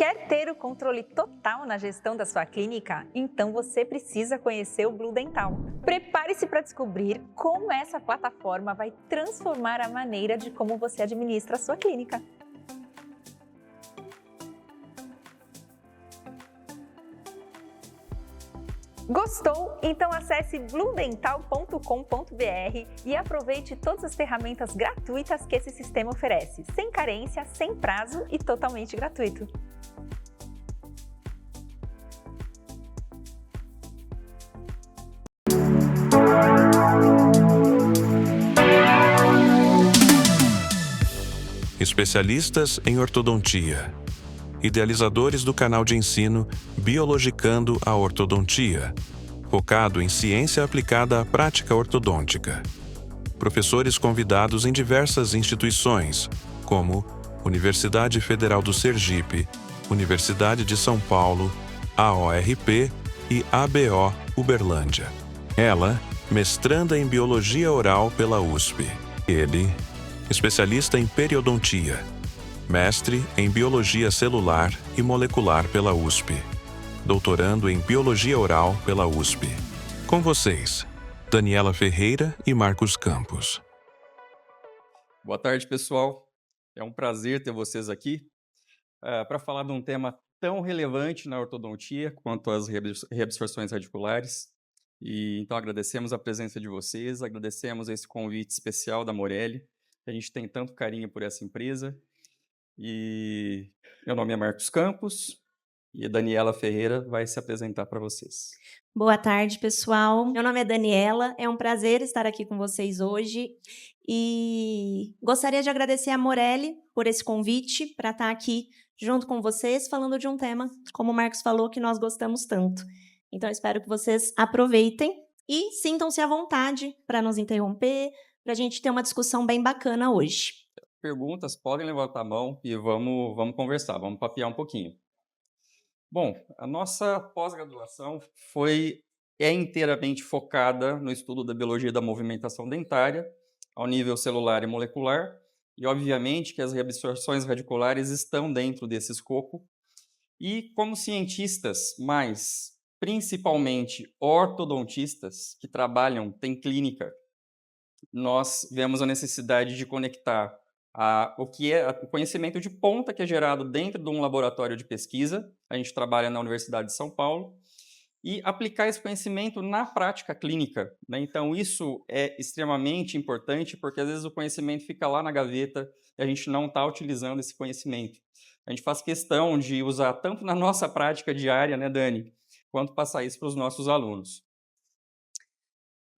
Quer ter o controle total na gestão da sua clínica? Então você precisa conhecer o Blue Dental. Prepare-se para descobrir como essa plataforma vai transformar a maneira de como você administra a sua clínica. Gostou? Então acesse bluedental.com.br e aproveite todas as ferramentas gratuitas que esse sistema oferece, sem carência, sem prazo e totalmente gratuito. Especialistas em ortodontia. Idealizadores do canal de ensino Biologicando a Ortodontia, focado em ciência aplicada à prática ortodôntica. Professores convidados em diversas instituições, como Universidade Federal do Sergipe, Universidade de São Paulo, AORP e ABO Uberlândia. Ela, mestranda em Biologia Oral pela USP. Ele, especialista em periodontia, mestre em Biologia Celular e Molecular pela USP, doutorando em Biologia Oral pela USP. Com vocês, Daniela Ferreira e Marcos Campos. Boa tarde, pessoal. É um prazer ter vocês aqui para falar de um tema tão relevante na ortodontia quanto as reabsorções radiculares. Então, agradecemos a presença de vocês, agradecemos esse convite especial da Morelli. A gente tem tanto carinho por essa empresa. E meu nome é Marcos Campos e a Daniela Ferreira vai se apresentar para vocês. Boa tarde, pessoal. Meu nome é Daniela, é um prazer estar aqui com vocês hoje e gostaria de agradecer a Morelli por esse convite para estar aqui junto com vocês falando de um tema, como o Marcos falou, que nós gostamos tanto. Então, espero que vocês aproveitem e sintam-se à vontade para nos interromper, para a gente ter uma discussão bem bacana hoje. Perguntas, podem levantar a mão e vamos conversar, vamos papear um pouquinho. Bom, a nossa pós-graduação é inteiramente focada no estudo da biologia da movimentação dentária, ao nível celular e molecular, e obviamente que as reabsorções radiculares estão dentro desse escopo. E como cientistas, mas principalmente ortodontistas que têm clínica, nós vemos a necessidade de conectar o que é o conhecimento de ponta que é gerado dentro de um laboratório de pesquisa, a gente trabalha na Universidade de São Paulo, e aplicar esse conhecimento na prática clínica, né? Então, isso é extremamente importante, porque às vezes o conhecimento fica lá na gaveta e a gente não está utilizando esse conhecimento. A gente faz questão de usar tanto na nossa prática diária, né, Dani, quanto passar isso para os nossos alunos.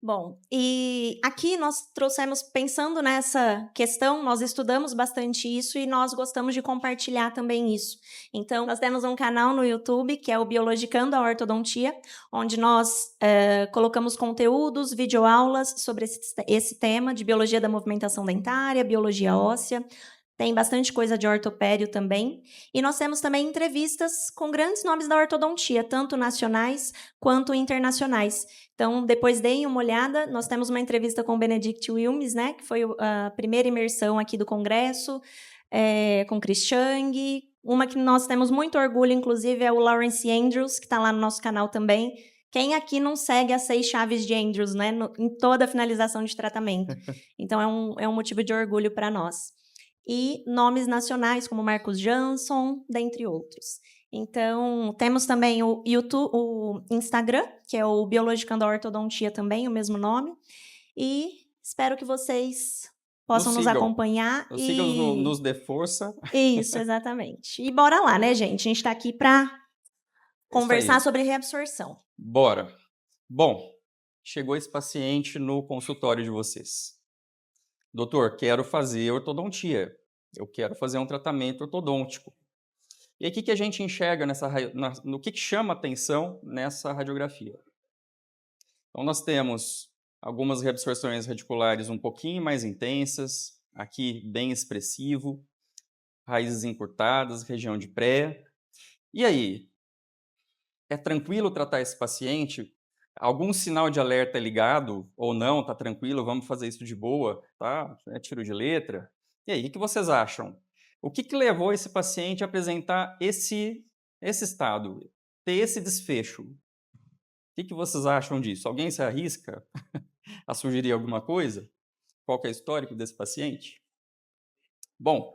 Bom, e aqui nós trouxemos, pensando nessa questão, nós estudamos bastante isso e nós gostamos de compartilhar também isso. Então, nós temos um canal no YouTube, que é o Biologicando a Ortodontia, onde nós colocamos conteúdos, videoaulas sobre esse tema de biologia da movimentação dentária, biologia óssea. Tem bastante coisa de ortopédio também. E nós temos também entrevistas com grandes nomes da ortodontia, tanto nacionais quanto internacionais. Então, depois deem uma olhada. Nós temos uma entrevista com o Benedict Wilmes, né, que foi a primeira imersão aqui do Congresso, com Chris Chang. Uma que nós temos muito orgulho, inclusive, é o Lawrence Andrews, que está lá no nosso canal também. Quem aqui não segue as 6 chaves de Andrews, né, em toda a finalização de tratamento? Então, é um motivo de orgulho para nós. E nomes nacionais como Marcos Jansson, dentre outros. Então, temos também o YouTube, o Instagram, que é o Biologicando a Ortodontia também, o mesmo nome. E espero que vocês possam nos acompanhar. Nos sigam, nos dê força. Isso, exatamente. E bora lá, né, gente? A gente está aqui para conversar sobre reabsorção. Bora. Bom, chegou esse paciente no consultório de vocês. Doutor, quero fazer ortodontia. Eu quero fazer um tratamento ortodôntico. E aí, o que a gente enxerga no que chama atenção nessa radiografia? Então, nós temos algumas reabsorções radiculares um pouquinho mais intensas, aqui bem expressivo, raízes encurtadas, região de pré. E aí, é tranquilo tratar esse paciente? Algum sinal de alerta é ligado ou não? Tá tranquilo, vamos fazer isso de boa, tá? É tiro de letra. E aí, o que vocês acham? O que levou esse paciente a apresentar esse estado, ter esse desfecho? O que vocês acham disso? Alguém se arrisca a sugerir alguma coisa? Qual que é o histórico desse paciente? Bom,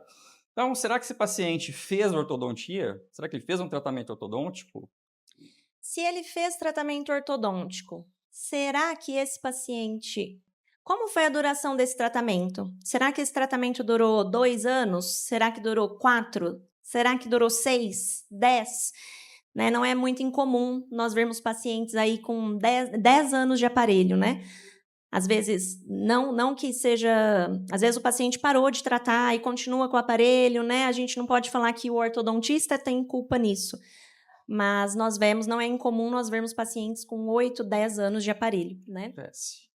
então, será que esse paciente fez ortodontia? Será que ele fez um tratamento ortodôntico? Se ele fez tratamento ortodôntico, será que esse paciente... Como foi a duração desse tratamento? Será que esse tratamento durou 2 anos? Será que durou 4? Será que durou 6, 10? Né? Não é muito incomum nós vermos pacientes aí com 10 anos de aparelho, né? Às vezes, não que seja... Às vezes o paciente parou de tratar e continua com o aparelho, né? A gente não pode falar que o ortodontista tem culpa nisso. Mas nós vemos, não é incomum nós vermos pacientes com 8, 10 anos de aparelho, né? Acontece.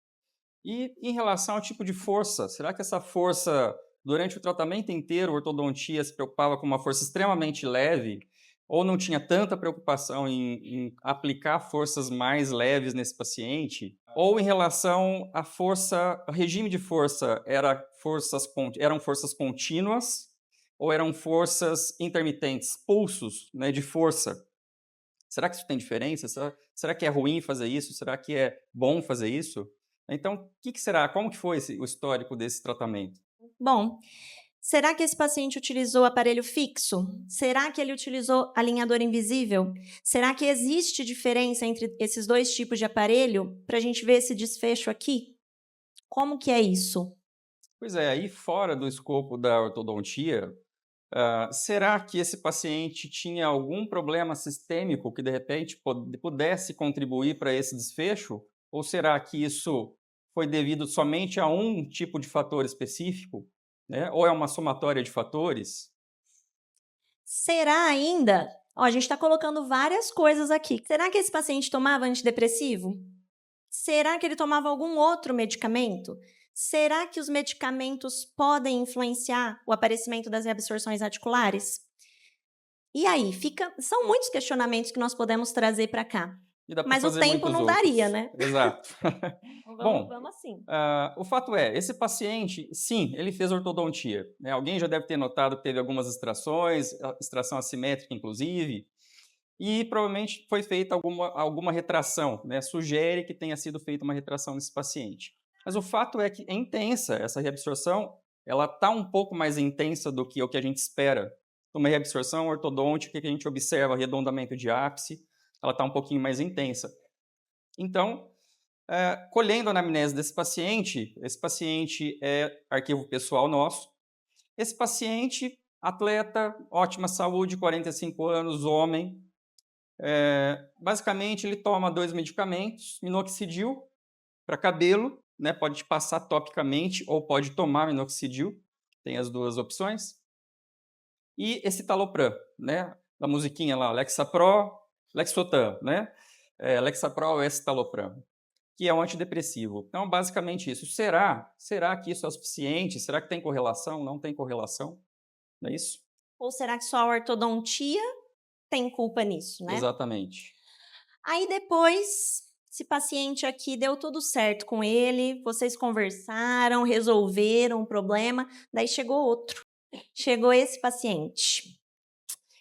E em relação ao tipo de força, será que essa força, durante o tratamento inteiro, a ortodontia se preocupava com uma força extremamente leve ou não tinha tanta preocupação em aplicar forças mais leves nesse paciente? Ou em relação à força, o regime de força, eram forças contínuas ou eram forças intermitentes, pulsos, né, de força? Será que isso tem diferença? Será que é ruim fazer isso? Será que é bom fazer isso? Então, o que será? Como que foi o histórico desse tratamento? Bom, será que esse paciente utilizou aparelho fixo? Será que ele utilizou alinhador invisível? Será que existe diferença entre esses 2 tipos de aparelho para a gente ver esse desfecho aqui? Como que é isso? Pois é, aí fora do escopo da ortodontia, será que esse paciente tinha algum problema sistêmico que, de repente, pudesse contribuir para esse desfecho? Ou será que isso foi devido somente a um tipo de fator específico? Né? Ou é uma somatória de fatores? Será ainda? Ó, a gente está colocando várias coisas aqui. Será que esse paciente tomava antidepressivo? Será que ele tomava algum outro medicamento? Será que os medicamentos podem influenciar o aparecimento das reabsorções articulares? E aí, são muitos questionamentos que nós podemos trazer para cá. Mas o tempo não daria, né? Exato. Bom, vamos assim. O fato é, esse paciente, sim, ele fez ortodontia. Né? Alguém já deve ter notado que teve algumas extrações, extração assimétrica, inclusive, e provavelmente foi feita alguma retração, né? Sugere que tenha sido feita uma retração nesse paciente. Mas o fato é que é intensa, essa reabsorção, ela está um pouco mais intensa do que o que a gente espera. Uma reabsorção ortodôntica que a gente observa arredondamento de ápice, ela está um pouquinho mais intensa. Então, colhendo a anamnese desse paciente, esse paciente é arquivo pessoal nosso, esse paciente, atleta, ótima saúde, 45 anos, homem, basicamente ele toma 2 medicamentos, minoxidil para cabelo, né, pode passar topicamente ou pode tomar minoxidil, tem as 2 opções, e esse citalopram, né, da musiquinha lá, Lexapro, Lexotan, né, Lexapro é citalopram, que é um antidepressivo. Então, basicamente isso. Será que isso é o suficiente? Será que tem correlação? Não tem correlação? Não é isso? Ou será que só a ortodontia tem culpa nisso, né? Exatamente. Aí depois, esse paciente aqui deu tudo certo com ele, vocês conversaram, resolveram o problema, daí chegou outro. Chegou esse paciente.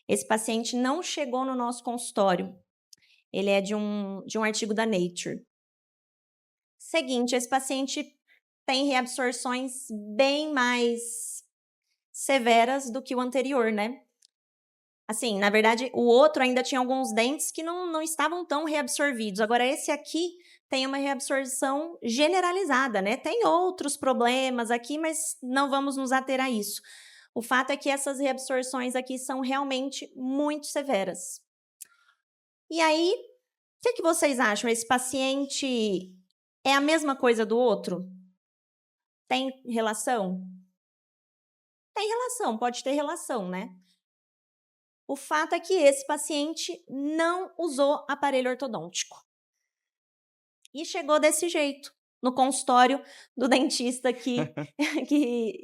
Esse paciente não chegou no nosso consultório. Ele é de um artigo da Nature. Seguinte, esse paciente tem reabsorções bem mais severas do que o anterior, né? Assim, na verdade, o outro ainda tinha alguns dentes que não estavam tão reabsorvidos. Agora, esse aqui tem uma reabsorção generalizada, né? Tem outros problemas aqui, mas não vamos nos ater a isso. O fato é que essas reabsorções aqui são realmente muito severas. E aí, o que vocês acham? Esse paciente é a mesma coisa do outro? Tem relação? Tem relação, pode ter relação, né? O fato é que esse paciente não usou aparelho ortodôntico. E chegou desse jeito, no consultório do dentista que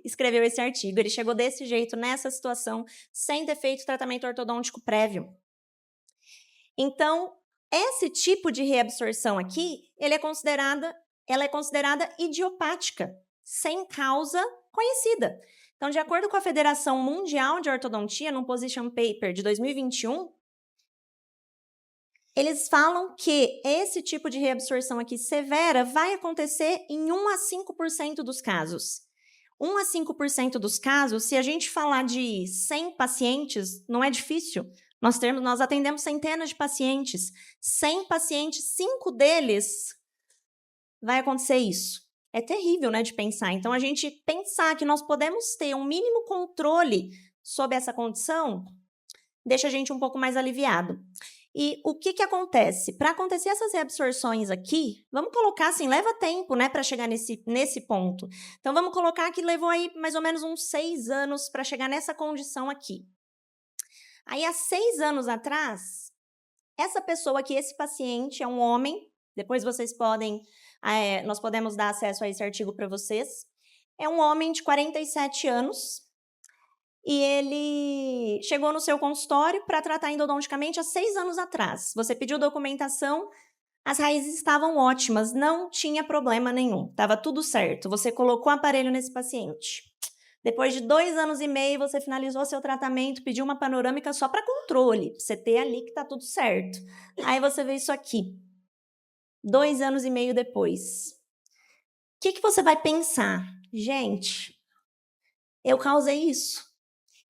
escreveu esse artigo. Ele chegou desse jeito, nessa situação, sem ter feito tratamento ortodôntico prévio. Então, esse tipo de reabsorção aqui, ela é considerada idiopática, sem causa conhecida. Então, de acordo com a Federação Mundial de Ortodontia, no Position Paper de 2021, eles falam que esse tipo de reabsorção aqui severa vai acontecer em 1 a 5% dos casos. 1 a 5% dos casos, se a gente falar de 100 pacientes, não é difícil. Nós atendemos centenas de pacientes. 100 pacientes, 5 deles vai acontecer isso. É terrível, né, de pensar. Então, a gente pensar que nós podemos ter um mínimo controle sobre essa condição deixa a gente um pouco mais aliviado. E o que acontece? Para acontecer essas reabsorções aqui, vamos colocar assim, leva tempo, né, para chegar nesse ponto. Então, vamos colocar que levou aí mais ou menos uns 6 anos para chegar nessa condição aqui. Aí, há 6 anos atrás, essa pessoa aqui, esse paciente é um homem, depois vocês podem, nós podemos dar acesso a esse artigo para vocês. É um homem de 47 anos, e ele chegou no seu consultório para tratar endodonticamente há 6 anos atrás. Você pediu documentação, as raízes estavam ótimas, não tinha problema nenhum, estava tudo certo. Você colocou o aparelho nesse paciente. Depois de 2 anos e meio, você finalizou seu tratamento, pediu uma panorâmica só para controle, pra você ter ali que está tudo certo. Aí você vê isso aqui, 2 anos e meio depois. O que você vai pensar? Gente, eu causei isso.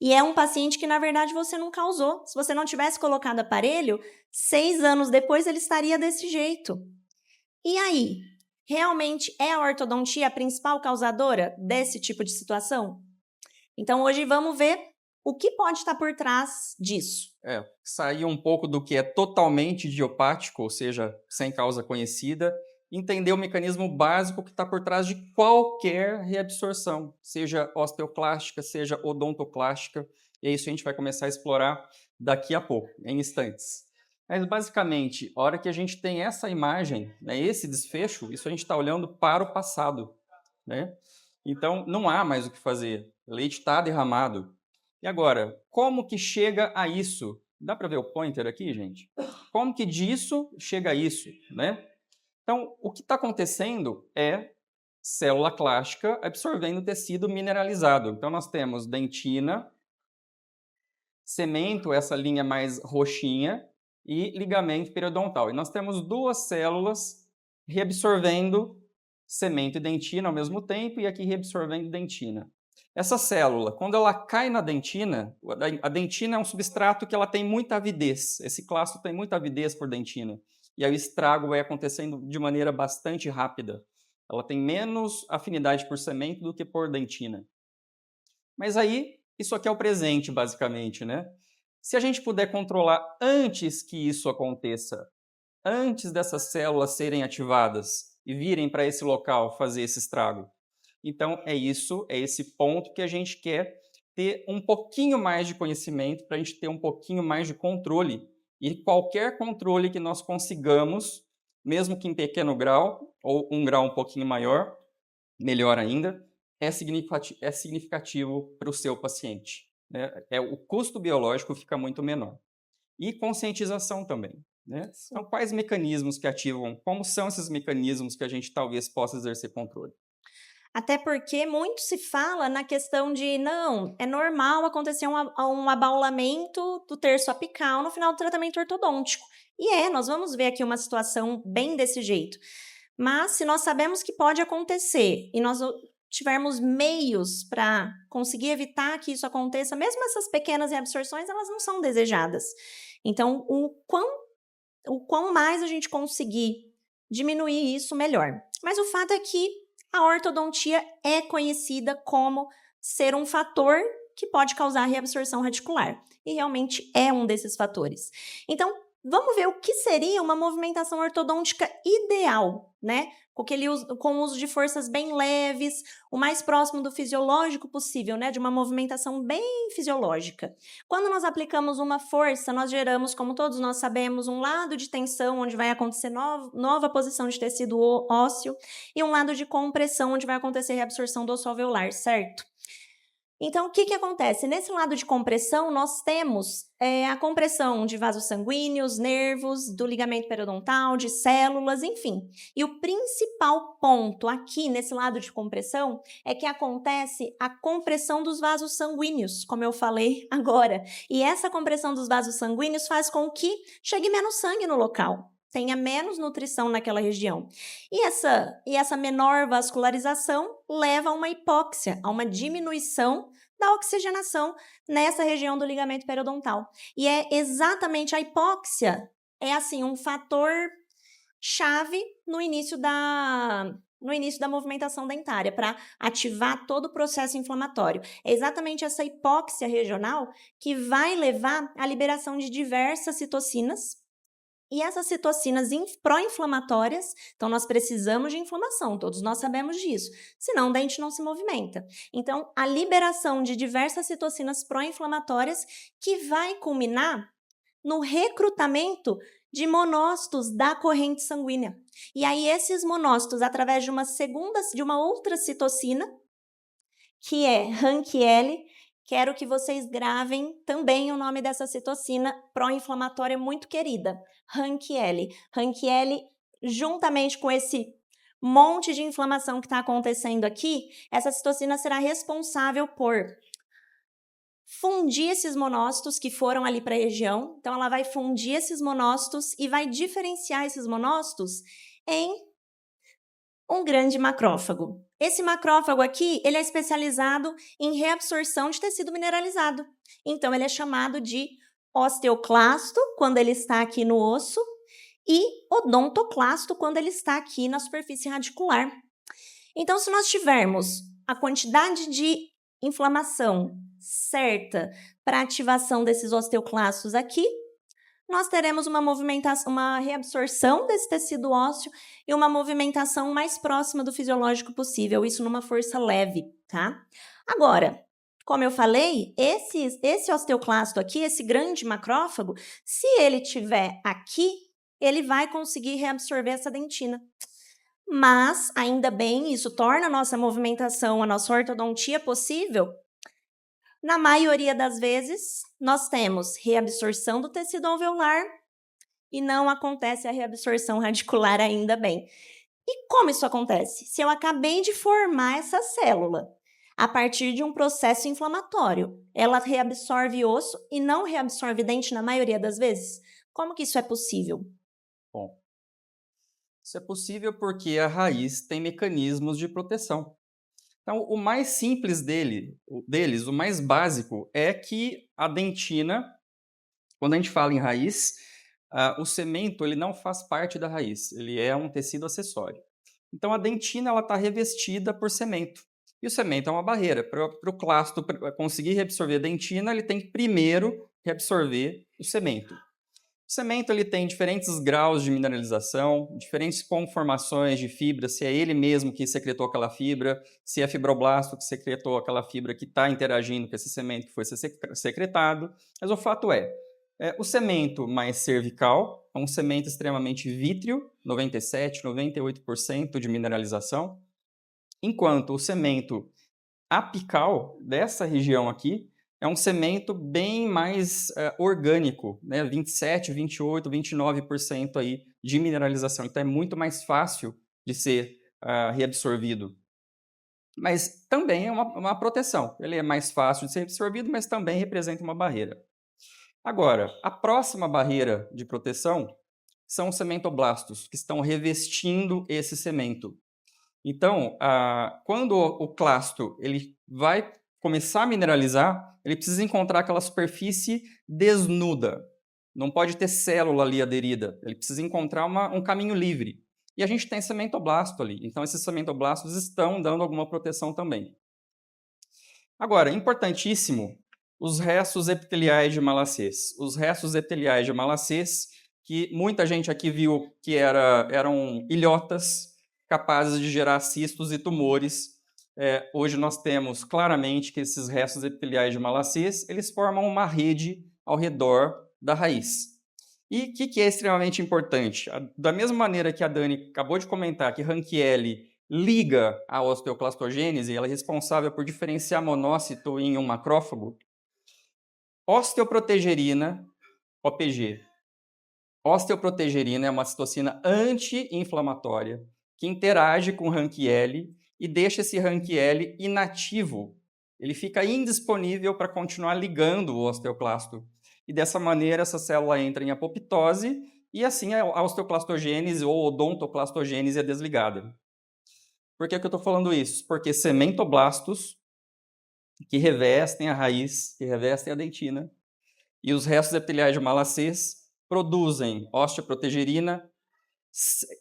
E é um paciente que, na verdade, você não causou. Se você não tivesse colocado aparelho, 6 anos depois ele estaria desse jeito. E aí? Realmente é a ortodontia a principal causadora desse tipo de situação? Então, hoje vamos ver o que pode estar por trás disso. Sair um pouco do que é totalmente idiopático, ou seja, sem causa conhecida, entender o mecanismo básico que está por trás de qualquer reabsorção, seja osteoclástica, seja odontoclástica, e é isso a gente vai começar a explorar daqui a pouco, em instantes. Mas, basicamente, a hora que a gente tem essa imagem, né, esse desfecho, isso a gente está olhando para o passado, né? Então, não há mais o que fazer, o leite está derramado. E agora, como que chega a isso? Dá para ver o pointer aqui, gente? Como que disso chega a isso, né? Então, o que está acontecendo é célula clástica absorvendo tecido mineralizado. Então, nós temos dentina, cemento, essa linha mais roxinha, e ligamento periodontal. E nós temos 2 células reabsorvendo cemento e dentina ao mesmo tempo, e aqui reabsorvendo dentina. Essa célula, quando ela cai na dentina, a dentina é um substrato que ela tem muita avidez. Esse clasto tem muita avidez por dentina. E aí o estrago vai acontecendo de maneira bastante rápida. Ela tem menos afinidade por cemento do que por dentina. Mas aí, isso aqui é o presente, basicamente, né? Se a gente puder controlar antes que isso aconteça, antes dessas células serem ativadas e virem para esse local fazer esse estrago, então é esse ponto que a gente quer ter um pouquinho mais de conhecimento para a gente ter um pouquinho mais de controle. E qualquer controle que nós consigamos, mesmo que em pequeno grau, ou um grau um pouquinho maior, melhor ainda, é significativo para o seu paciente, né? O custo biológico fica muito menor. E conscientização também, né? Então, quais mecanismos que ativam? Como são esses mecanismos que a gente talvez possa exercer controle? Até porque muito se fala na questão de, não, é normal acontecer um abaulamento do terço apical no final do tratamento ortodôntico. E nós vamos ver aqui uma situação bem desse jeito. Mas se nós sabemos que pode acontecer e nós tivermos meios para conseguir evitar que isso aconteça, mesmo essas pequenas reabsorções, elas não são desejadas. Então, o quão mais a gente conseguir diminuir isso, melhor. Mas o fato é que a ortodontia é conhecida como ser um fator que pode causar reabsorção radicular. E realmente é um desses fatores. Então, vamos ver o que seria uma movimentação ortodôntica ideal, né? Com o uso de forças bem leves, o mais próximo do fisiológico possível, né? De uma movimentação bem fisiológica. Quando nós aplicamos uma força, nós geramos, como todos nós sabemos, um lado de tensão, onde vai acontecer nova posição de tecido ósseo, e um lado de compressão, onde vai acontecer reabsorção do osso alveolar, certo? Então, o que que acontece? Nesse lado de compressão, nós temos a compressão de vasos sanguíneos, nervos, do ligamento periodontal, de células, enfim. E o principal ponto aqui, nesse lado de compressão, é que acontece a compressão dos vasos sanguíneos, como eu falei agora. E essa compressão dos vasos sanguíneos faz com que chegue menos sangue no local, tenha menos nutrição naquela região. E essa menor vascularização leva a uma hipóxia, a uma diminuição da oxigenação nessa região do ligamento periodontal. E é exatamente a hipóxia, é assim, um fator chave no início da movimentação dentária, para ativar todo o processo inflamatório. É exatamente essa hipóxia regional que vai levar à liberação de diversas citocinas. E essas citocinas pró-inflamatórias, então nós precisamos de inflamação, todos nós sabemos disso, senão o dente não se movimenta. Então, a liberação de diversas citocinas pró-inflamatórias que vai culminar no recrutamento de monócitos da corrente sanguínea. E aí esses monócitos, através de uma outra citocina, que é RANKL, quero que vocês gravem também o nome dessa citocina pró-inflamatória muito querida, RANKL. RANKL, juntamente com esse monte de inflamação que está acontecendo aqui, essa citocina será responsável por fundir esses monócitos que foram ali para a região. Então, ela vai fundir esses monócitos e vai diferenciar esses monócitos em um grande macrófago. Esse macrófago aqui, ele é especializado em reabsorção de tecido mineralizado. Então, ele é chamado de osteoclasto, quando ele está aqui no osso, e odontoclasto, quando ele está aqui na superfície radicular. Então, se nós tivermos a quantidade de inflamação certa para ativação desses osteoclastos aqui, nós teremos uma movimentação, uma reabsorção desse tecido ósseo e uma movimentação mais próxima do fisiológico possível, isso numa força leve, tá? Agora, como eu falei, esse osteoclasto aqui, esse grande macrófago, se ele tiver aqui, ele vai conseguir reabsorver essa dentina. Mas, ainda bem, isso torna a nossa movimentação, a nossa ortodontia possível. Na maioria das vezes, nós temos reabsorção do tecido alveolar e não acontece a reabsorção radicular, ainda bem. E como isso acontece? Se eu acabei de formar essa célula a partir de um processo inflamatório, ela reabsorve osso e não reabsorve dente na maioria das vezes? Como que isso é possível? Bom, isso é possível porque a raiz tem mecanismos de proteção. Então, o mais simples deles, o mais básico, é que a dentina, quando a gente fala em raiz, o cemento ele não faz parte da raiz, ele é um tecido acessório. Então, a dentina está revestida por cemento. E o cemento é uma barreira. Para o clasto conseguir reabsorver a dentina, ele tem que primeiro reabsorver o cemento. O cemento ele tem diferentes graus de mineralização, diferentes conformações de fibra, se é ele mesmo que secretou aquela fibra, se é fibroblasto que secretou aquela fibra que está interagindo com esse cemento que foi secretado. Mas o fato o cemento mais cervical é um cemento extremamente vítreo, 97%, 98% de mineralização, enquanto o cemento apical dessa região aqui é um cemento bem mais orgânico, né? 27%, 28%, 29% aí de mineralização. Então, é muito mais fácil de ser reabsorvido. Mas também é uma proteção. Ele é mais fácil de ser absorvido, mas também representa uma barreira. Agora, a próxima barreira de proteção são os cementoblastos, que estão revestindo esse cemento. Então, quando o clasto ele vai começar a mineralizar, ele precisa encontrar aquela superfície desnuda. Não pode ter célula ali aderida. Ele precisa encontrar um caminho livre. E a gente tem cementoblasto ali. Então, esses cementoblastos estão dando alguma proteção também. Agora, importantíssimo, os restos epiteliais de Malassez. Os restos epiteliais de Malassez, que muita gente aqui viu que eram ilhotas capazes de gerar cistos e tumores. Hoje nós temos claramente que esses restos epiteliais de Malassez, eles formam uma rede ao redor da raiz. E o que é extremamente importante? Da mesma maneira que a Dani acabou de comentar que RANKL liga a osteoclastogênese, ela é responsável por diferenciar monócito em um macrófago. Osteoprotegerina, OPG. Osteoprotegerina é uma citocina anti-inflamatória que interage com o RANQ-L e deixa esse RANQ-L inativo. Ele fica indisponível para continuar ligando o osteoclasto. E dessa maneira, essa célula entra em apoptose e assim a osteoclastogênese ou odontoclastogênese é desligada. Por que eu estou falando isso? Porque sementoblastos que revestem a raiz, que revestem a dentina, e os restos epiteliais de malacês produzem osteoprotegerina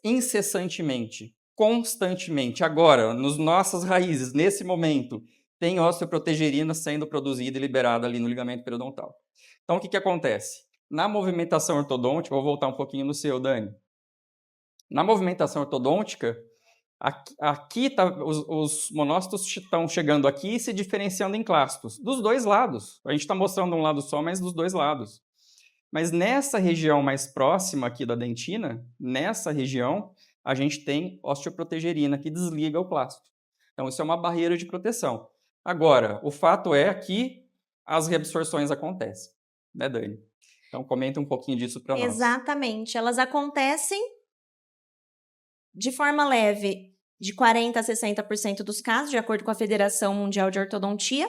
incessantemente, constantemente. Agora, nas nossas raízes, nesse momento, tem osteoprotegerina sendo produzida e liberada ali no ligamento periodontal. Então, o que acontece? Na movimentação ortodôntica, vou voltar um pouquinho no seu, Dani. Na movimentação ortodôntica, os monócitos estão chegando aqui e se diferenciando em clastos, dos dois lados. A gente está mostrando um lado só, mas dos dois lados. Mas nessa região mais próxima aqui da dentina, nessa região, a gente tem osteoprotegerina, que desliga o clasto. Então, isso é uma barreira de proteção. Agora, o fato é que as reabsorções acontecem, né, Dani? Então, comenta um pouquinho disso para nós. Exatamente. Elas acontecem de forma leve, de 40% a 60% dos casos, de acordo com a Federação Mundial de Ortodontia,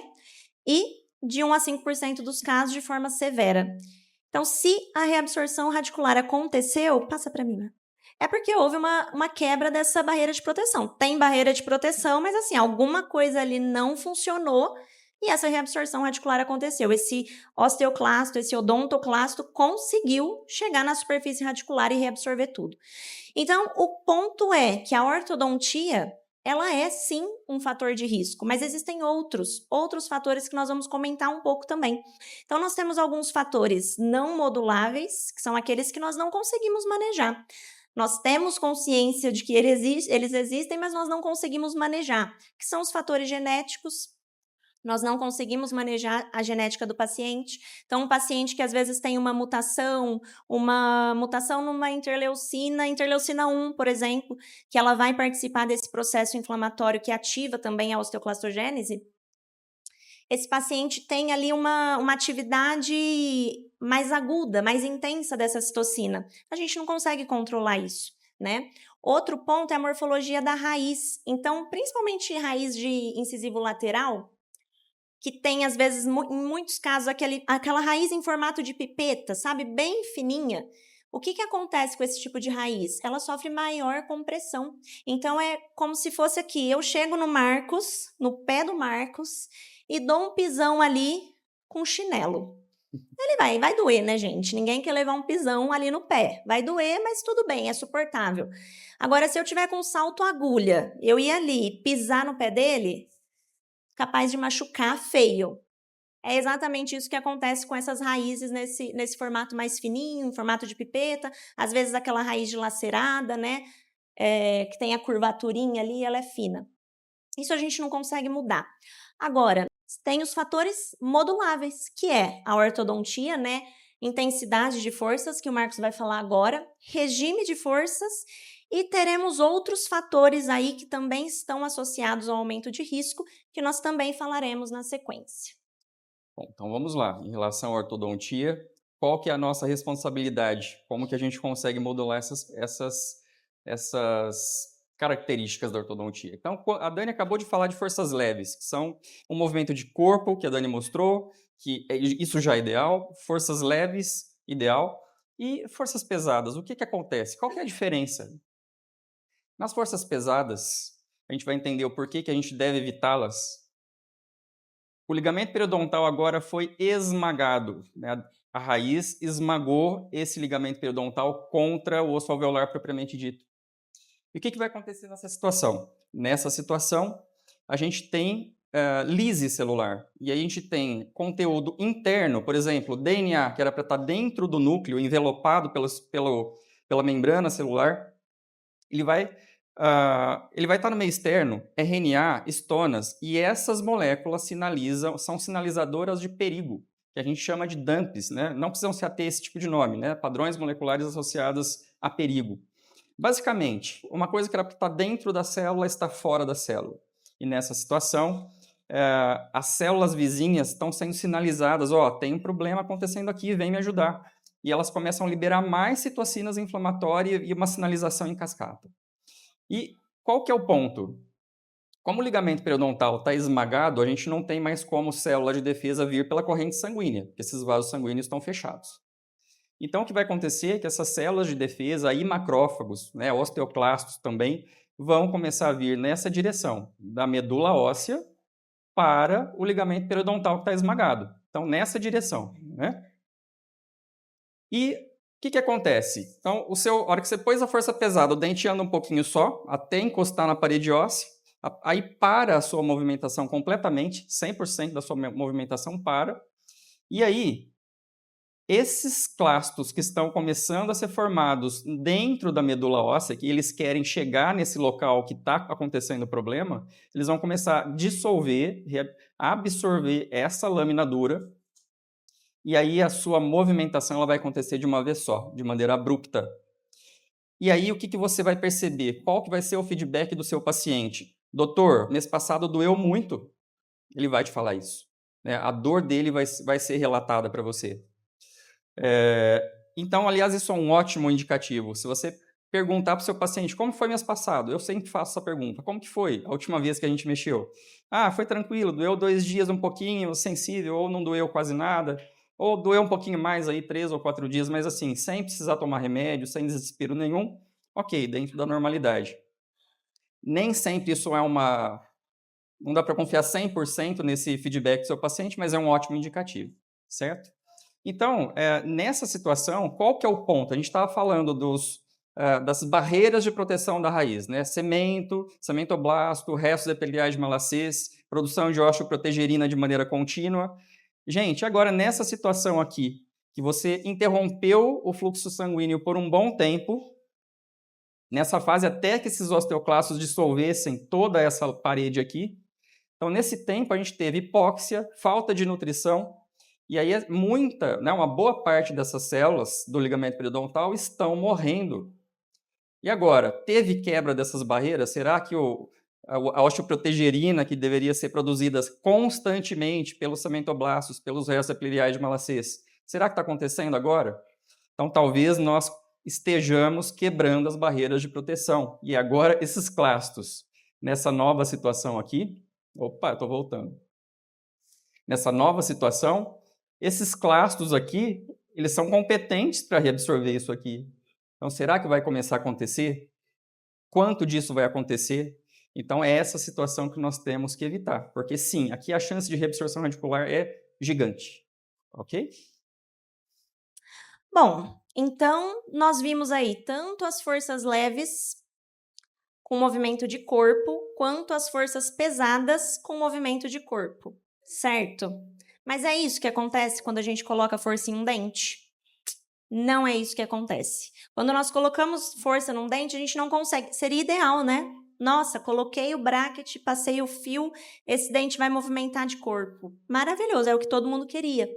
e de 1 a 5% dos casos de forma severa. Então, se a reabsorção radicular aconteceu, passa para mim, é porque houve uma quebra dessa barreira de proteção. Tem barreira de proteção, mas assim, alguma coisa ali não funcionou e essa reabsorção radicular aconteceu. Esse osteoclasto, esse odontoclasto conseguiu chegar na superfície radicular e reabsorver tudo. Então, o ponto é que a ortodontia, ela é sim um fator de risco, mas existem outros fatores que nós vamos comentar um pouco também. Então, nós temos alguns fatores não moduláveis, que são aqueles que nós não conseguimos manejar. Nós temos consciência de que eles existem, mas nós não conseguimos manejar, que são os fatores genéticos. Nós não conseguimos manejar a genética do paciente. Então, um paciente que às vezes tem uma mutação numa interleucina 1, por exemplo, que ela vai participar desse processo inflamatório que ativa também a osteoclastogênese, esse paciente tem ali uma atividade mais aguda, mais intensa dessa citocina. A gente não consegue controlar isso, né? Outro ponto é a morfologia da raiz. Então, principalmente raiz de incisivo lateral, que tem, às vezes, em muitos casos, aquela raiz em formato de pipeta, sabe? Bem fininha. O que acontece com esse tipo de raiz? Ela sofre maior compressão. Então, é como se fosse aqui. Eu chego no pé do Marcos, e dou um pisão ali com chinelo. Ele vai doer, né, gente? Ninguém quer levar um pisão ali no pé. Vai doer, mas tudo bem, é suportável. Agora, se eu tiver com salto agulha, eu ir ali pisar no pé dele, capaz de machucar feio. É exatamente isso que acontece com essas raízes nesse formato mais fininho, em formato de pipeta, às vezes aquela raiz dilacerada, né, que tem a curvaturinha ali, ela é fina. Isso a gente não consegue mudar. Agora, tem os fatores moduláveis, que é a ortodontia, né, intensidade de forças, que o Marcos vai falar agora, regime de forças, e teremos outros fatores aí que também estão associados ao aumento de risco, que nós também falaremos na sequência. Bom, então vamos lá. Em relação à ortodontia, qual que é a nossa responsabilidade? Como que a gente consegue modular essas características da ortodontia? Então, a Dani acabou de falar de forças leves, que são um movimento de corpo, que a Dani mostrou, que isso já é ideal, forças leves, ideal, e forças pesadas. O que acontece? Qual que é a diferença? Nas forças pesadas, a gente vai entender o porquê que a gente deve evitá-las. O ligamento periodontal agora foi esmagado, né? A raiz esmagou esse ligamento periodontal contra o osso alveolar propriamente dito. E o que vai acontecer nessa situação? Nessa situação, a gente tem lise celular. E a gente tem conteúdo interno, por exemplo, DNA, que era para estar dentro do núcleo, envelopado pela membrana celular, ele vai estar no meio externo, RNA, estonas, e essas moléculas são sinalizadoras de perigo, que a gente chama de DAMPs, né? Não precisam se ater a esse tipo de nome, né? Padrões moleculares associados a perigo. Basicamente, uma coisa que era para estar dentro da célula está fora da célula. E nessa situação, as células vizinhas estão sendo sinalizadas, ó, tem um problema acontecendo aqui, vem me ajudar. E elas começam a liberar mais citocinas inflamatórias e uma sinalização em cascata. E qual que é o ponto? Como o ligamento periodontal está esmagado, a gente não tem mais como célula de defesa vir pela corrente sanguínea, porque esses vasos sanguíneos estão fechados. Então, o que vai acontecer é que essas células de defesa, aí macrófagos, né, osteoclastos também, vão começar a vir nessa direção, da medula óssea para o ligamento periodontal que está esmagado. Então, nessa direção, né? E o que acontece? Então, a hora que você pôs a força pesada, o dente anda um pouquinho só, até encostar na parede óssea, aí para a sua movimentação completamente, 100% da sua movimentação para, e aí, esses clastos que estão começando a ser formados dentro da medula óssea, que eles querem chegar nesse local que está acontecendo o problema, eles vão começar a dissolver, absorver essa lâmina dura, e aí a sua movimentação ela vai acontecer de uma vez só, de maneira abrupta. E aí o que você vai perceber? Qual que vai ser o feedback do seu paciente? Doutor, mês passado doeu muito. Ele vai te falar isso, né? A dor dele vai ser relatada para você. Então, aliás, isso é um ótimo indicativo. Se você perguntar para o seu paciente, como foi mês passado? Eu sempre faço essa pergunta. Como que foi a última vez que a gente mexeu? Ah, foi tranquilo, doeu 2 dias um pouquinho, sensível, ou não doeu quase nada, ou doeu um pouquinho mais aí, 3 ou 4 dias, mas assim, sem precisar tomar remédio, sem desespero nenhum, ok, dentro da normalidade. Nem sempre isso é não dá para confiar 100% nesse feedback do seu paciente, mas é um ótimo indicativo, certo? Então, nessa situação, qual que é o ponto? A gente estava falando das barreiras de proteção da raiz, né? Cemento, cementoblasto, restos epiteliais de malacês, produção de osteoprotegerina de maneira contínua. Gente, agora nessa situação aqui, que você interrompeu o fluxo sanguíneo por um bom tempo, nessa fase até que esses osteoclastos dissolvessem toda essa parede aqui, então nesse tempo a gente teve hipóxia, falta de nutrição, e aí uma boa parte dessas células do ligamento periodontal estão morrendo. E agora, teve quebra dessas barreiras? Será que a osteoprotegerina, que deveria ser produzida constantemente pelos cementoblastos, pelos restos epiteliais de malacês, será que está acontecendo agora? Então, talvez nós estejamos quebrando as barreiras de proteção. E agora, esses clastos, nessa nova situação aqui... Opa, estou voltando. Nessa nova situação, esses clastos aqui, eles são competentes para reabsorver isso aqui. Então, será que vai começar a acontecer? Quanto disso vai acontecer? Então, é essa situação que nós temos que evitar. Porque, sim, aqui a chance de reabsorção radicular é gigante. Ok? Bom, então, nós vimos aí tanto as forças leves com movimento de corpo, quanto as forças pesadas com movimento de corpo, certo? Mas é isso que acontece quando a gente coloca força em um dente? Não é isso que acontece. Quando nós colocamos força num dente, a gente não consegue. Seria ideal, né? Nossa, coloquei o bracket, passei o fio, esse dente vai movimentar de corpo. Maravilhoso, é o que todo mundo queria.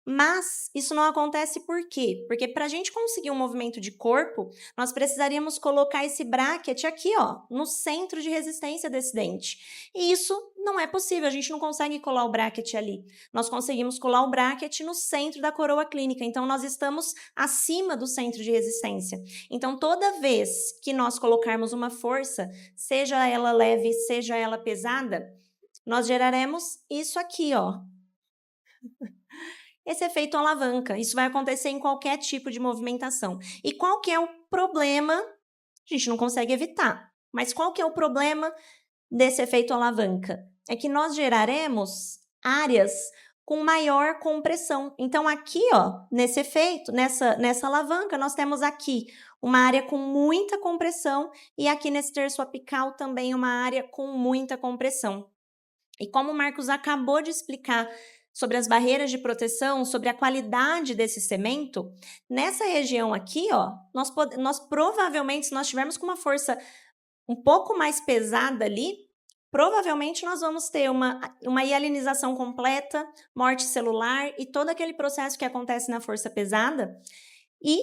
Mas isso não acontece por quê? Porque para a gente conseguir um movimento de corpo, nós precisaríamos colocar esse bracket aqui, ó, no centro de resistência desse dente. E isso não é possível, a gente não consegue colar o bracket ali. Nós conseguimos colar o bracket no centro da coroa clínica, então nós estamos acima do centro de resistência. Então, toda vez que nós colocarmos uma força, seja ela leve, seja ela pesada, nós geraremos isso aqui, ó. Esse efeito alavanca, isso vai acontecer em qualquer tipo de movimentação. E qual que é o problema? A gente não consegue evitar. Mas qual que é o problema desse efeito alavanca? É que nós geraremos áreas com maior compressão. Então, aqui, ó, nesse efeito, nessa alavanca, nós temos aqui uma área com muita compressão e aqui nesse terço apical também uma área com muita compressão. E como o Marcos acabou de explicar sobre as barreiras de proteção, sobre a qualidade desse cemento, nessa região aqui, ó, nós provavelmente, se nós tivermos com uma força um pouco mais pesada ali, provavelmente nós vamos ter uma hialinização completa, morte celular e todo aquele processo que acontece na força pesada. E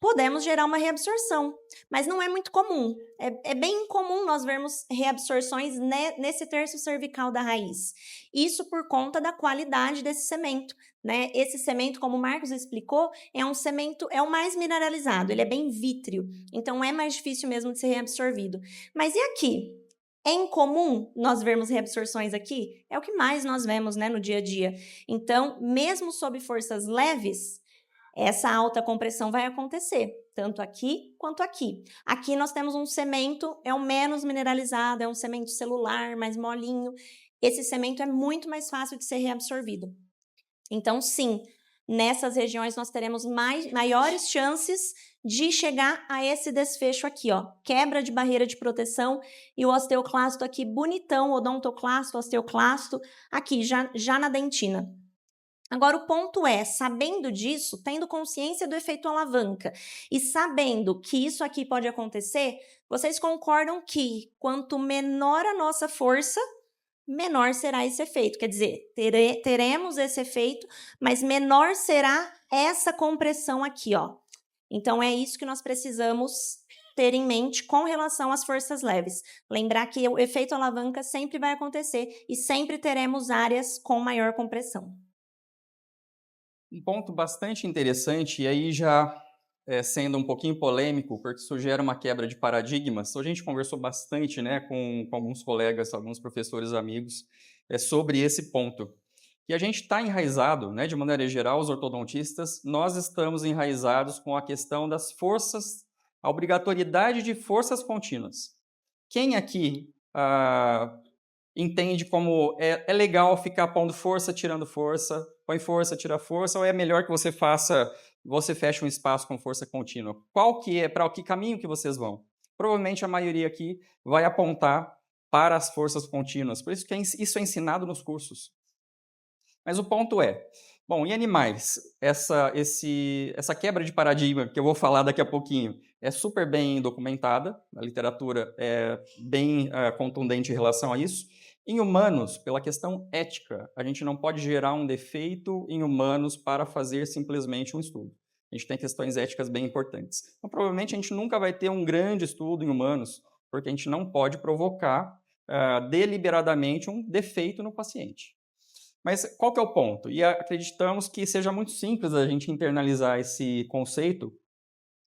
podemos gerar uma reabsorção, mas não é muito comum. É bem incomum nós vermos reabsorções nesse terço cervical da raiz. Isso por conta da qualidade desse cemento, né? Esse cemento, como o Marcos explicou, é um cemento, é o mais mineralizado, ele é bem vítreo, então é mais difícil mesmo de ser reabsorvido. Mas e aqui? É incomum nós vermos reabsorções aqui? É o que mais nós vemos, né, no dia a dia. Então, mesmo sob forças leves, essa alta compressão vai acontecer, tanto aqui quanto aqui. Aqui nós temos um cemento, é o menos mineralizado, é um cemento celular, mais molinho. Esse cemento é muito mais fácil de ser reabsorvido. Então, sim, nessas regiões nós teremos maiores chances de chegar a esse desfecho aqui, ó, quebra de barreira de proteção e o osteoclasto aqui bonitão, odontoclasto, osteoclasto, aqui já na dentina. Agora, o ponto é, sabendo disso, tendo consciência do efeito alavanca e sabendo que isso aqui pode acontecer, vocês concordam que quanto menor a nossa força, menor será esse efeito. Quer dizer, teremos esse efeito, mas menor será essa compressão aqui, ó. Então, é isso que nós precisamos ter em mente com relação às forças leves. Lembrar que o efeito alavanca sempre vai acontecer e sempre teremos áreas com maior compressão. Um ponto bastante interessante, e aí já sendo um pouquinho polêmico, porque isso gera uma quebra de paradigmas. Hoje a gente conversou bastante, né, com alguns colegas, alguns professores amigos, sobre esse ponto. E a gente está enraizado, né, de maneira geral, os ortodontistas, nós estamos enraizados com a questão das forças, a obrigatoriedade de forças contínuas. Quem aqui entende como é legal ficar pondo força, tirando força, põe força, tira força, ou é melhor que você feche um espaço com força contínua? Para que caminho que vocês vão? Provavelmente a maioria aqui vai apontar para as forças contínuas, por isso que isso é ensinado nos cursos. Mas o ponto é, bom, em animais, essa quebra de paradigma que eu vou falar daqui a pouquinho é super bem documentada, a literatura é bem contundente em relação a isso. Em humanos, pela questão ética, a gente não pode gerar um defeito em humanos para fazer simplesmente um estudo. A gente tem questões éticas bem importantes. Então, provavelmente, a gente nunca vai ter um grande estudo em humanos, porque a gente não pode provocar deliberadamente um defeito no paciente. Mas qual que é o ponto? E acreditamos que seja muito simples a gente internalizar esse conceito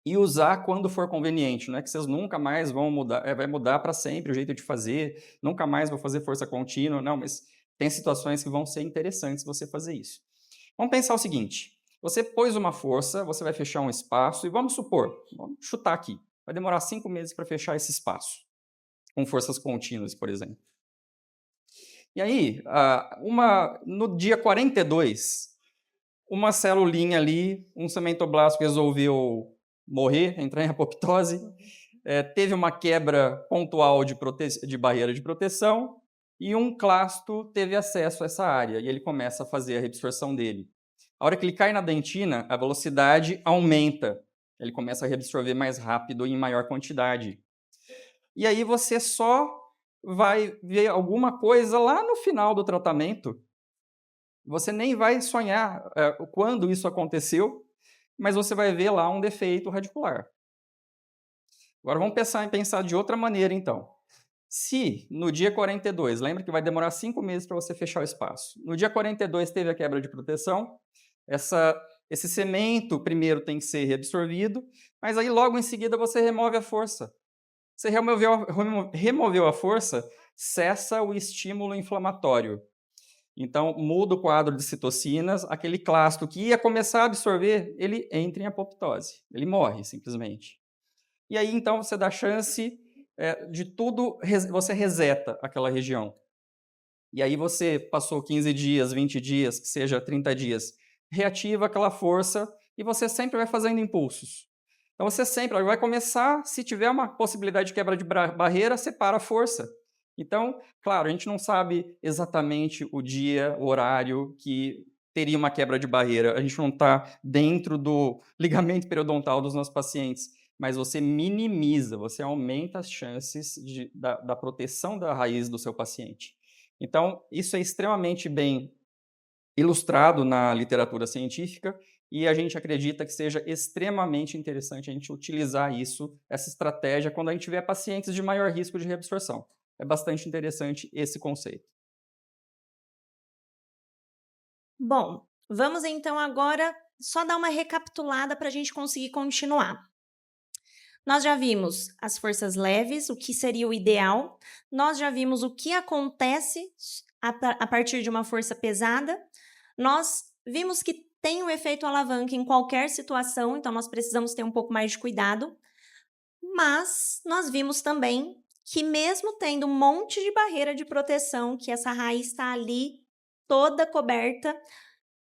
e usar quando for conveniente, não é que vocês nunca mais vão mudar, vai mudar para sempre o jeito de fazer, nunca mais vou fazer força contínua, não, mas tem situações que vão ser interessantes você fazer isso. Vamos pensar o seguinte, você pôs uma força, você vai fechar um espaço e vamos supor, vamos chutar aqui, vai demorar 5 meses para fechar esse espaço, com forças contínuas, por exemplo. E aí, no dia 42, uma celulinha ali, um cementoblasto resolveu morrer, entrar em apoptose, teve uma quebra pontual de barreira de proteção e um clasto teve acesso a essa área e ele começa a fazer a reabsorção dele. A hora que ele cai na dentina, a velocidade aumenta, ele começa a reabsorver mais rápido e em maior quantidade. E aí você só vai ver alguma coisa lá no final do tratamento, você nem vai sonhar quando isso aconteceu, mas você vai ver lá um defeito radicular. Agora vamos pensar de outra maneira, então. Se no dia 42, lembra que vai demorar 5 meses para você fechar o espaço. No dia 42 teve a quebra de proteção, esse cemento primeiro tem que ser reabsorvido, mas aí logo em seguida você remove a força. Você removeu a força, cessa o estímulo inflamatório. Então, muda o quadro de citocinas, aquele clasto que ia começar a absorver, ele entra em apoptose, ele morre simplesmente. E aí, então, você dá chance de tudo, você reseta aquela região. E aí você passou 15 dias, 20 dias, que seja 30 dias, reativa aquela força e você sempre vai fazendo impulsos. Então, você sempre vai começar, se tiver uma possibilidade de quebra de barreira, separa a força. Então, claro, a gente não sabe exatamente o dia, o horário que teria uma quebra de barreira. A gente não está dentro do ligamento periodontal dos nossos pacientes, mas você minimiza, você aumenta as chances da proteção da raiz do seu paciente. Então, isso é extremamente bem ilustrado na literatura científica e a gente acredita que seja extremamente interessante a gente utilizar isso, essa estratégia, quando a gente tiver pacientes de maior risco de reabsorção. É bastante interessante esse conceito. Bom, vamos então agora só dar uma recapitulada para a gente conseguir continuar. Nós já vimos as forças leves, o que seria o ideal. Nós já vimos o que acontece a partir de uma força pesada. Nós vimos que tem um efeito alavanca em qualquer situação, então nós precisamos ter um pouco mais de cuidado. Mas nós vimos também que mesmo tendo um monte de barreira de proteção, que essa raiz está ali toda coberta,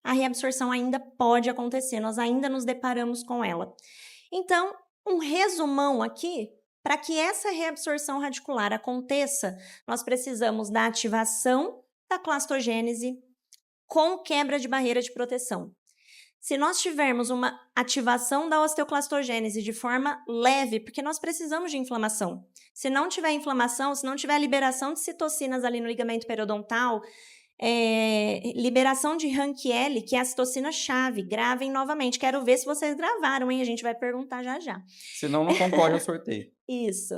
a reabsorção ainda pode acontecer, nós ainda nos deparamos com ela. Então, um resumão aqui, para que essa reabsorção radicular aconteça, nós precisamos da ativação da clastogênese com quebra de barreira de proteção. Se nós tivermos uma ativação da osteoclastogênese de forma leve, porque nós precisamos de inflamação. Se não tiver inflamação, se não tiver liberação de citocinas ali no ligamento periodontal, liberação de Rank-L, que é a citocina-chave. Gravem novamente. Quero ver se vocês gravaram, hein? A gente vai perguntar já já. Senão não concorre ao sorteio. Isso.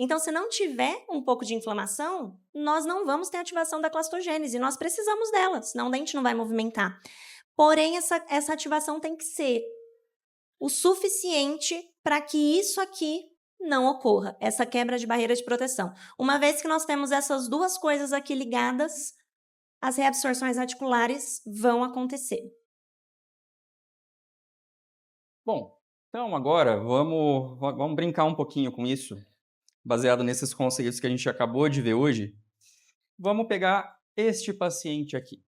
Então, se não tiver um pouco de inflamação, nós não vamos ter ativação da clastogênese. Nós precisamos dela, senão o dente não vai movimentar. Porém, essa ativação tem que ser o suficiente para que isso aqui não ocorra, essa quebra de barreira de proteção. Uma vez que nós temos essas duas coisas aqui ligadas, as reabsorções radiculares vão acontecer. Bom, então agora vamos brincar um pouquinho com isso, baseado nesses conceitos que a gente acabou de ver hoje. Vamos pegar este paciente aqui.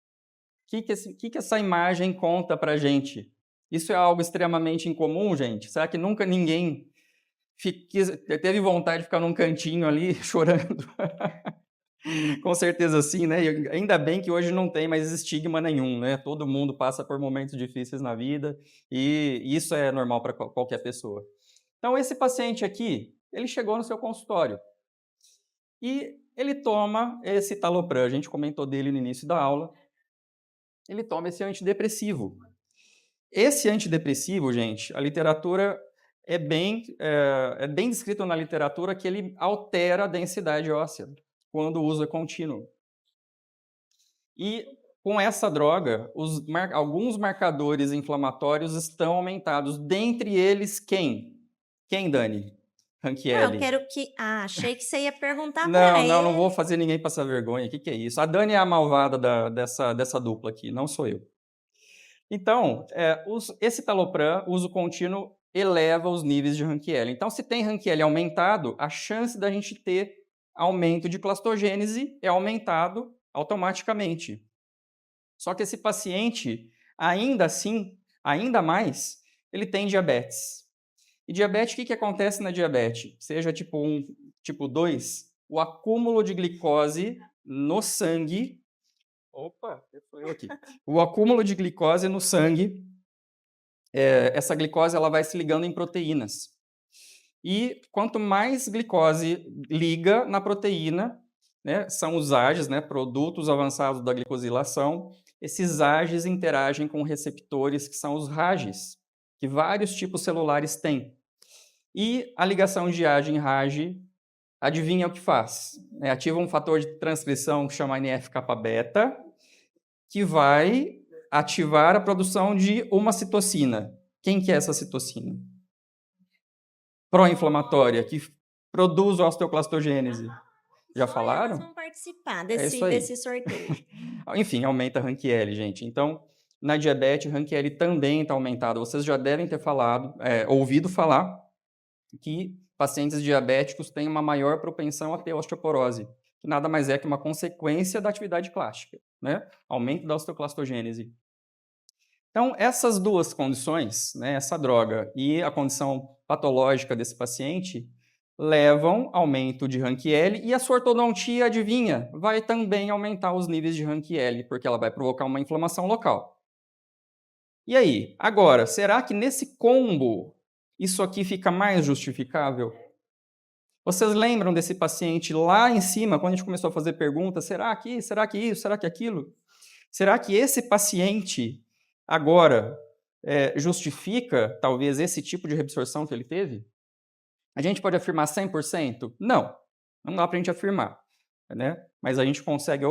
O que essa imagem conta para a gente? Isso é algo extremamente incomum, gente? Será que nunca ninguém teve vontade de ficar num cantinho ali chorando? Com certeza sim, né? E ainda bem que hoje não tem mais estigma nenhum, né? Todo mundo passa por momentos difíceis na vida e isso é normal para qualquer pessoa. Então, esse paciente aqui, ele chegou no seu consultório e ele toma esse Talopram, a gente comentou dele no início da aula, ele toma esse antidepressivo. Esse antidepressivo, gente, a literatura é bem descrito na literatura que ele altera a densidade óssea quando o uso é contínuo. E com essa droga, alguns marcadores inflamatórios estão aumentados. Dentre eles, quem? Quem, Dani? Rank-L. Eu quero que... achei que você ia perguntar para ele. Não vou fazer ninguém passar vergonha. O que é isso? A Dani é a malvada dessa dupla aqui, não sou eu. Então, esse Talopram, uso contínuo, eleva os níveis de Rank-L. Então, se tem Rank-L aumentado, a chance da gente ter aumento de clastogênese é aumentado automaticamente. Só que esse paciente, ainda assim, ainda mais, ele tem diabetes. E diabetes, o que acontece na diabetes? Seja tipo 1, tipo 2, o acúmulo de glicose no sangue... Opa, sou eu aqui. O acúmulo de glicose no sangue, essa glicose ela vai se ligando em proteínas. E quanto mais glicose liga na proteína, né, são os AGEs, né, produtos avançados da glicosilação, esses AGEs interagem com receptores que são os RAGes, que vários tipos celulares têm. E a ligação de AGE em RAGe, adivinha o que faz? Ativa um fator de transcrição que chama NF-kappa-beta, que vai ativar a produção de uma citocina. Quem que é essa citocina? Pró-inflamatória, que produz osteoclastogênese. Já falaram? Elas vão participar desse sorteio. Enfim, aumenta a Rank-L, gente. Então, na diabetes, Rank-L também está aumentado. Vocês já devem ter ouvido falar que pacientes diabéticos têm uma maior propensão a ter osteoporose, que nada mais é que uma consequência da atividade clástica, né? Aumento da osteoclastogênese. Então, essas duas condições, né, essa droga e a condição patológica desse paciente, levam aumento de Rank-L e a sua ortodontia, adivinha, vai também aumentar os níveis de Rank-L, porque ela vai provocar uma inflamação local. E aí, agora, será que nesse combo isso aqui fica mais justificável? Vocês lembram desse paciente lá em cima, quando a gente começou a fazer perguntas, será que isso, será que aquilo? Será que esse paciente Agora, justifica, talvez, esse tipo de reabsorção que ele teve? A gente pode afirmar 100%? Não dá para a gente afirmar, né? Mas a gente consegue,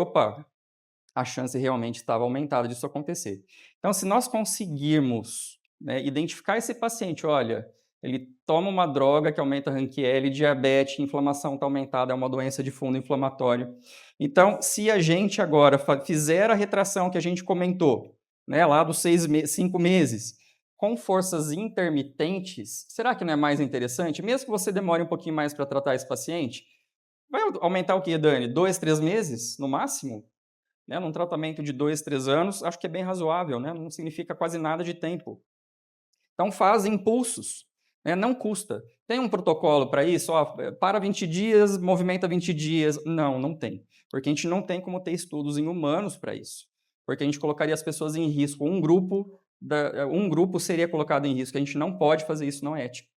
a chance realmente estava aumentada disso acontecer. Então, se nós conseguirmos, né, identificar esse paciente, olha, ele toma uma droga que aumenta a RANQ-L, diabetes, inflamação está aumentada, é uma doença de fundo inflamatório. Então, se a gente agora fizer a retração que a gente comentou, né, lá dos 5 meses, com forças intermitentes, será que não é mais interessante? Mesmo que você demore um pouquinho mais para tratar esse paciente, vai aumentar o quê, Dani? 2, 3 meses, no máximo? Né? Num tratamento de 2, 3 anos, acho que é bem razoável, né? Não significa quase nada de tempo. Então, faz impulsos, né? Não custa. Tem um protocolo para isso? Para 20 dias, movimenta 20 dias. Não tem. Porque a gente não tem como ter estudos em humanos para isso. Porque a gente colocaria as pessoas em risco. Um grupo seria colocado em risco. A gente não pode fazer isso, não é ético.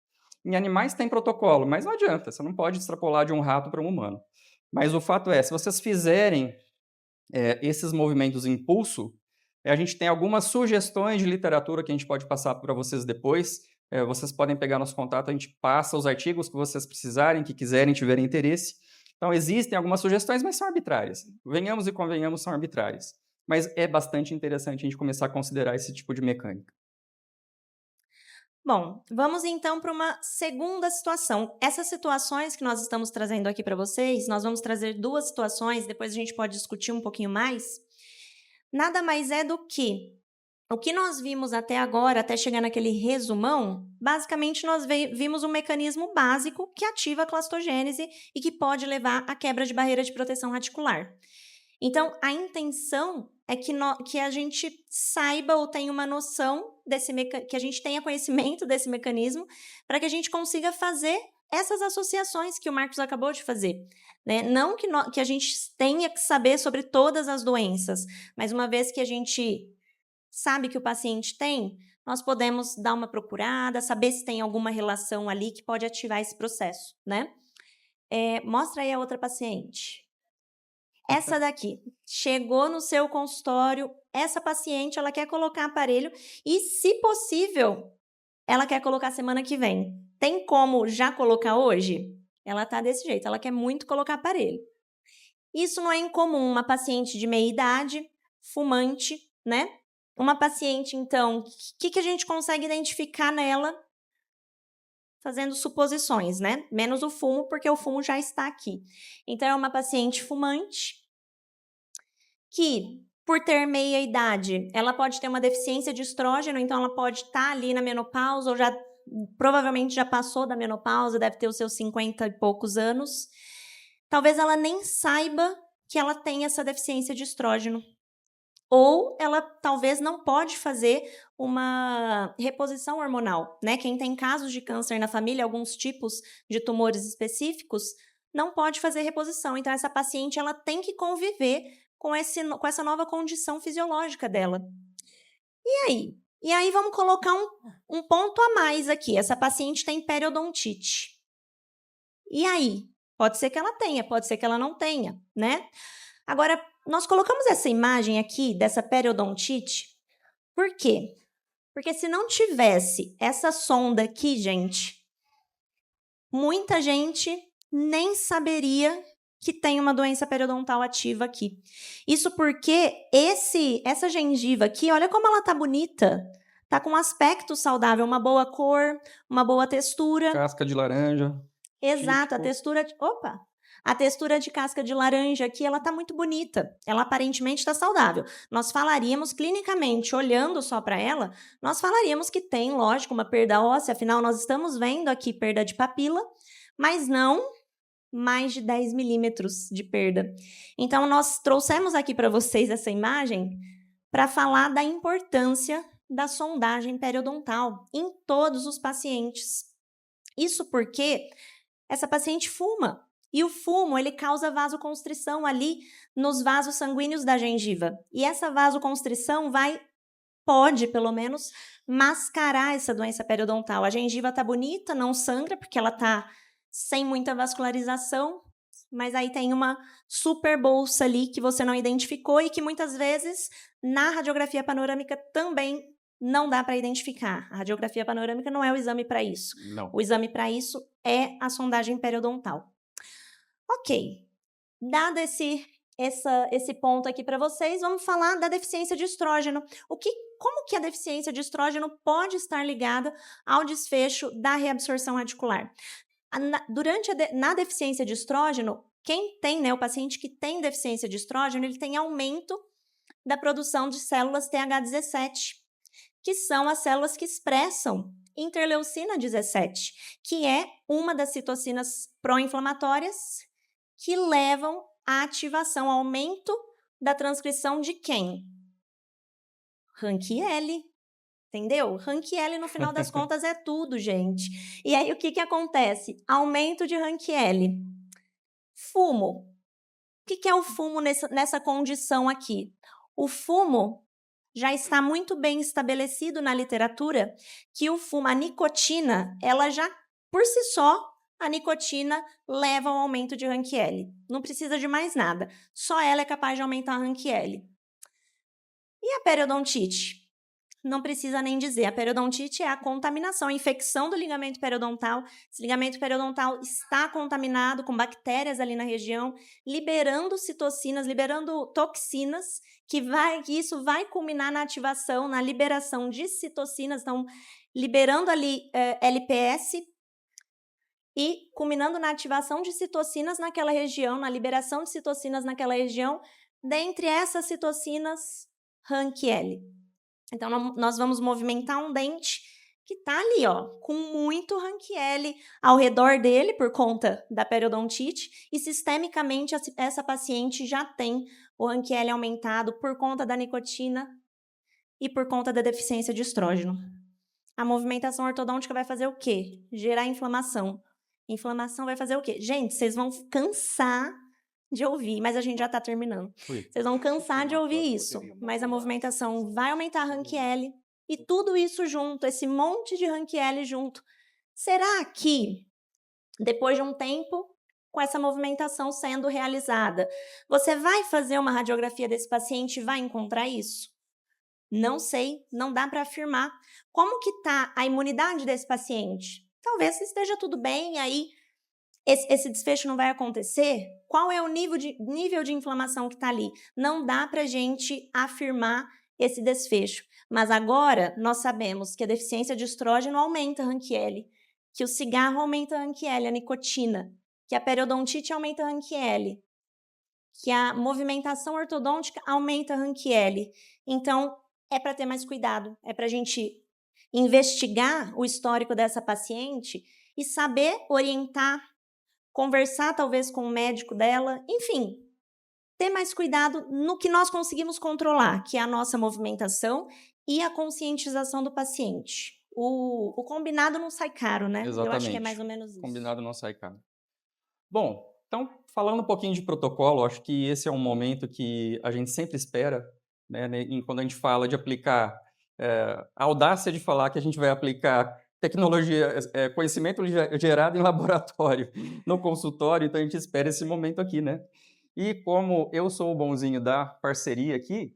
Em animais tem protocolo, mas não adianta. Você não pode extrapolar de um rato para um humano. Mas o fato é, se vocês fizerem esses movimentos em impulso, a gente tem algumas sugestões de literatura que a gente pode passar para vocês depois. Vocês podem pegar nosso contato, a gente passa os artigos que vocês precisarem, que quiserem, tiverem interesse. Então, existem algumas sugestões, mas são arbitrárias. Venhamos e convenhamos, são arbitrárias. Mas é bastante interessante a gente começar a considerar esse tipo de mecânica. Bom, vamos então para uma segunda situação. Essas situações que nós estamos trazendo aqui para vocês, nós vamos trazer 2 situações, depois a gente pode discutir um pouquinho mais. Nada mais é do que o que nós vimos até agora, até chegar naquele resumão, basicamente nós vimos um mecanismo básico que ativa a clastogênese e que pode levar à quebra de barreira de proteção radicular. Então, a intenção é que a gente saiba ou tenha uma noção que a gente tenha conhecimento desse mecanismo para que a gente consiga fazer essas associações que o Marcos acabou de fazer. Né? Não que a gente tenha que saber sobre todas as doenças, mas uma vez que a gente sabe que o paciente tem, nós podemos dar uma procurada, saber se tem alguma relação ali que pode ativar esse processo. Né? Mostra aí a outra paciente. Essa daqui, chegou no seu consultório, essa paciente, ela quer colocar aparelho e, se possível, ela quer colocar semana que vem. Tem como já colocar hoje? Ela tá desse jeito, ela quer muito colocar aparelho. Isso não é incomum, uma paciente de meia idade, fumante, né? Uma paciente, então, o que a gente consegue identificar nela? Fazendo suposições, né? Menos o fumo, porque o fumo já está aqui. Então, é uma paciente fumante que, por ter meia idade, ela pode ter uma deficiência de estrógeno, então ela pode estar ali na menopausa, ou provavelmente já passou da menopausa, deve ter os seus 50 e poucos anos. Talvez ela nem saiba que ela tem essa deficiência de estrógeno. Ou ela talvez não pode fazer uma reposição hormonal, né? Quem tem casos de câncer na família, alguns tipos de tumores específicos, não pode fazer reposição. Então, essa paciente ela tem que conviver com essa nova condição fisiológica dela. E aí vamos colocar um ponto a mais aqui. Essa paciente tem periodontite. E aí? Pode ser que ela tenha, pode ser que ela não tenha, né? Agora, nós colocamos essa imagem aqui dessa periodontite. Por quê? Porque se não tivesse essa sonda aqui, gente, muita gente nem saberia que tem uma doença periodontal ativa aqui. Isso porque essa gengiva aqui, olha como ela tá bonita. Tá com um aspecto saudável, uma boa cor, uma boa textura. Casca de laranja. Exato, a textura de casca de laranja aqui, ela tá muito bonita. Ela aparentemente está saudável. Nós falaríamos clinicamente, olhando só para ela, nós falaríamos que tem, lógico, uma perda óssea, afinal nós estamos vendo aqui perda de papila, mas não mais de 10 milímetros de perda. Então, nós trouxemos aqui para vocês essa imagem para falar da importância da sondagem periodontal em todos os pacientes. Isso porque essa paciente fuma. E o fumo, ele causa vasoconstrição ali nos vasos sanguíneos da gengiva. E essa vasoconstrição pode, pelo menos, mascarar essa doença periodontal. A gengiva tá bonita, não sangra, porque ela tá sem muita vascularização, mas aí tem uma super bolsa ali que você não identificou e que muitas vezes na radiografia panorâmica também não dá para identificar. A radiografia panorâmica não é o exame para isso. Não. O exame para isso é a sondagem periodontal. Ok, dado esse ponto aqui para vocês, vamos falar da deficiência de estrógeno. Como que a deficiência de estrógeno pode estar ligada ao desfecho da reabsorção radicular? Na deficiência de estrógeno, quem tem, né, o paciente que tem deficiência de estrógeno, ele tem aumento da produção de células TH17, que são as células que expressam interleucina 17, que é uma das citocinas pró-inflamatórias que levam à ativação, ao aumento da transcrição de quem? RANKL. Entendeu? RANKL, no final das contas, é tudo, gente. E aí, o que acontece? Aumento de RANKL. Fumo. O que é o fumo nessa condição aqui? O fumo já está muito bem estabelecido na literatura que o fumo, a nicotina, ela já, por si só, a nicotina leva ao aumento de RANKL. Não precisa de mais nada. Só ela é capaz de aumentar a RANKL. E a periodontite? Não precisa nem dizer. A periodontite é a contaminação, a infecção do ligamento periodontal. Esse ligamento periodontal está contaminado com bactérias ali na região, liberando citocinas, liberando toxinas, que isso vai culminar na ativação, na liberação de citocinas, então liberando ali LPS e culminando na ativação de citocinas naquela região, na liberação de citocinas naquela região, dentre essas citocinas, RANKL. Então, nós vamos movimentar um dente que está ali, ó, com muito RANKL ao redor dele por conta da periodontite e sistemicamente essa paciente já tem o RANKL aumentado por conta da nicotina e por conta da deficiência de estrógeno. A movimentação ortodôntica vai fazer o quê? Gerar inflamação. Inflamação vai fazer o quê? Gente, vocês vão cansar de ouvir, mas a gente já está terminando. Vocês vão cansar de ouvir isso, mas a movimentação vai aumentar a RANKL e tudo isso junto, esse monte de RANKL junto. Será que, depois de um tempo, com essa movimentação sendo realizada, você vai fazer uma radiografia desse paciente e vai encontrar isso? Não sei, não dá para afirmar. Como que está a imunidade desse paciente? Talvez esteja tudo bem, aí esse desfecho não vai acontecer? Qual é o nível de inflamação que está ali? Não dá para a gente afirmar esse desfecho. Mas agora nós sabemos que a deficiência de estrógeno aumenta a RANKL, que o cigarro aumenta a RANKL, a nicotina, que a periodontite aumenta a RANKL, que a movimentação ortodôntica aumenta a RANKL. Então, é para ter mais cuidado, é para a gente investigar o histórico dessa paciente e saber orientar, conversar talvez com o médico dela, enfim, ter mais cuidado no que nós conseguimos controlar, que é a nossa movimentação e a conscientização do paciente. O combinado não sai caro, né? Exatamente. Eu acho que é mais ou menos isso. Combinado não sai caro. Bom, então, falando um pouquinho de protocolo, acho que esse é um momento que a gente sempre espera, né, quando a gente fala de aplicar, a audácia de falar que a gente vai aplicar tecnologia, conhecimento gerado em laboratório no consultório, então a gente espera esse momento aqui, né? E como eu sou o bonzinho da parceria aqui,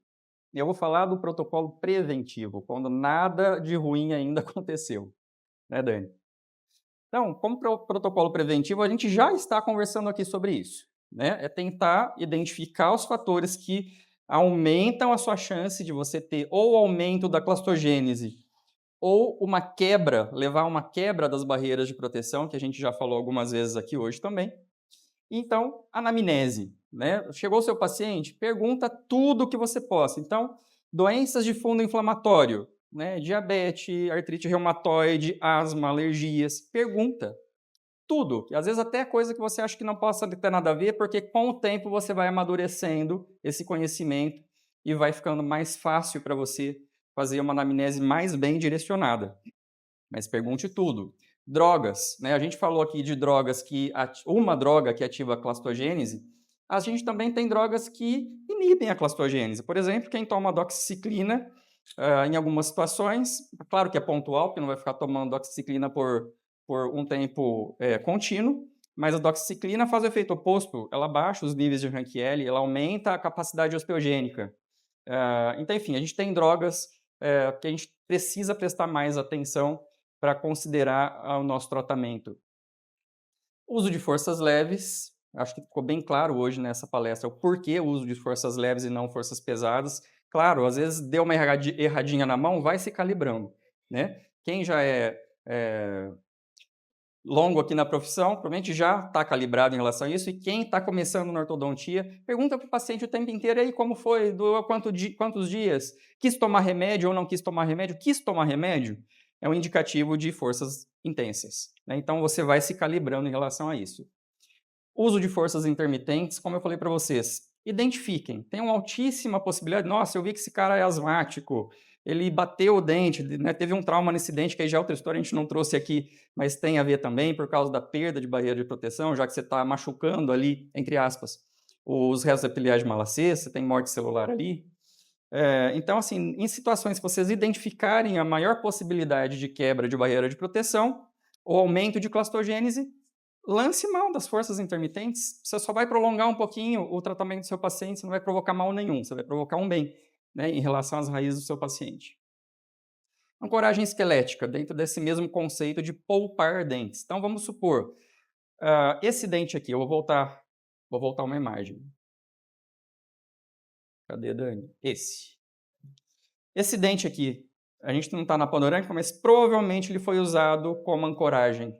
eu vou falar do protocolo preventivo, quando nada de ruim ainda aconteceu, né, Dani? Então, como protocolo preventivo, a gente já está conversando aqui sobre isso, né? É tentar identificar os fatores que aumentam a sua chance de você ter ou aumento da clastogênese ou uma quebra, levar uma quebra das barreiras de proteção, que a gente já falou algumas vezes aqui hoje também. Então, anamnese, né? Chegou o seu paciente, pergunta tudo o que você possa. Então, doenças de fundo inflamatório, né? Diabetes, artrite reumatoide, asma, alergias, pergunta tudo. Às vezes até coisa que você acha que não possa ter nada a ver, porque com o tempo você vai amadurecendo esse conhecimento e vai ficando mais fácil para você fazer uma anamnese mais bem direcionada. Mas pergunte tudo. Drogas, né? A gente falou aqui de drogas uma droga que ativa a clastogênese, a gente também tem drogas que inibem a clastogênese. Por exemplo, quem toma doxiciclina, em algumas situações, claro que é pontual, porque não vai ficar tomando doxiciclina por um tempo contínuo, Mas a doxiciclina faz o efeito oposto, ela baixa os níveis de RANQ-L, ela aumenta a capacidade osteogênica. Então, enfim, a gente tem drogas que a gente precisa prestar mais atenção para considerar o nosso tratamento. Uso de forças leves, acho que ficou bem claro hoje nessa palestra o porquê o uso de forças leves e não forças pesadas. Claro, às vezes deu uma erradinha na mão, vai se calibrando, né? Quem já é longo aqui na profissão, provavelmente já está calibrado em relação a isso, e quem está começando na ortodontia, pergunta para o paciente o tempo inteiro, aí como foi, doeu quantos dias, quis tomar remédio ou não quis tomar remédio, é um indicativo de forças intensas, né? Então você vai se calibrando em relação a isso. Uso de forças intermitentes, como eu falei para vocês, identifiquem, tem uma altíssima possibilidade, nossa, eu vi que esse cara é asmático, ele bateu o dente, né, teve um trauma nesse dente, que aí já é outra história, a gente não trouxe aqui, mas tem a ver também por causa da perda de barreira de proteção, já que você está machucando ali, entre aspas, os restos epiteliais de malacê, você tem morte celular ali. Então, assim, em situações que vocês identificarem a maior possibilidade de quebra de barreira de proteção ou aumento de clastogênese, lance mão das forças intermitentes, você só vai prolongar um pouquinho o tratamento do seu paciente, você não vai provocar mal nenhum, você vai provocar um bem, né, em relação às raízes do seu paciente. Ancoragem esquelética, dentro desse mesmo conceito de poupar dentes. Então, vamos supor, esse dente aqui, eu vou voltar uma imagem. Cadê, Dani? Esse dente aqui, a gente não está na panorâmica, mas provavelmente ele foi usado como ancoragem.